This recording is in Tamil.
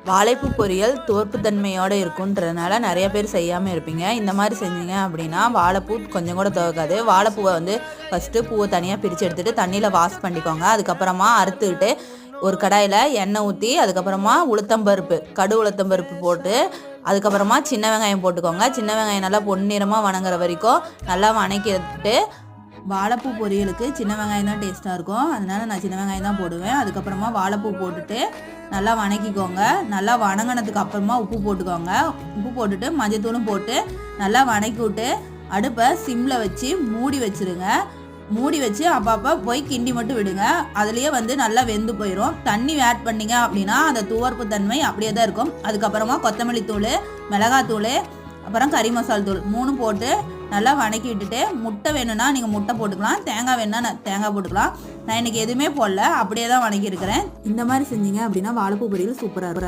வாழைப்பூ பொரியல் தோற்புத்தன்மையோடு இருக்குன்றதுனால நிறைய பேர் செய்யாமல் இருப்பீங்க. இந்த மாதிரி செஞ்சீங்க அப்படின்னா வாழைப்பூ கொஞ்சம் கூட துவக்காது. வாழைப்பூவை வந்து ஃபஸ்ட்டு பூவை தனியாக பிரித்து எடுத்துகிட்டு தண்ணியில் வாஷ் பண்ணிக்கோங்க. அதுக்கப்புறமா அறுத்துக்கிட்டு ஒரு கடாயில் எண்ணெய் ஊற்றி அதுக்கப்புறமா உளுத்தம்பருப்பு உளுத்தம்பருப்பு போட்டு அதுக்கப்புறமா சின்ன வெங்காயம் போட்டுக்கோங்க. சின்ன வெங்காயம் நல்லா பொன்னிறமாக வணங்குற வரைக்கும் நல்லா வணக்கிட்டு, வாழைப்பூ பொரியலுக்கு சின்ன வெங்காயம் தான் டேஸ்ட்டாக இருக்கும், அதனால் நான் சின்ன வெங்காயம் தான் போடுவேன். அதுக்கப்புறமா வாழைப்பூ போட்டுட்டு நல்லா வணக்கிக்கோங்க. நல்லா வணங்கினதுக்கு அப்புறமா உப்பு போட்டுக்கோங்க. உப்பு போட்டுட்டு மஞ்சத்தூளும் போட்டு நல்லா வணக்கி விட்டு அடுப்பை சிம்மில் வச்சு மூடி வச்சுருங்க. மூடி வச்சு அப்பப்போ போய் கிண்டி மட்டும் விடுங்க. அதுலேயே வந்து நல்லா வெந்து போயிடும். தண்ணி ஆட் பண்ணிங்க அப்படின்னா அந்த துவர்ப்பு தன்மை அப்படியே தான் இருக்கும். அதுக்கப்புறமா கொத்தமல்லி தூள், மிளகாத்தூள், அப்புறம் கறி மசால் தூள் 3 போட்டு நல்லா வணக்கி விட்டுட்டு, முட்டை வேணும்னா நீங்கள் முட்டை போட்டுக்கலாம், தேங்காய் வேணுன்னா தேங்காய் போட்டுக்கலாம். நான் இன்றைக்கி எதுவுமே போடல, அப்படியே தான் வணக்கியிருக்கிறேன். இந்த மாதிரி செஞ்சீங்க அப்படின்னா வாழைப்பூ பொரியல் சூப்பராக இருக்கும்.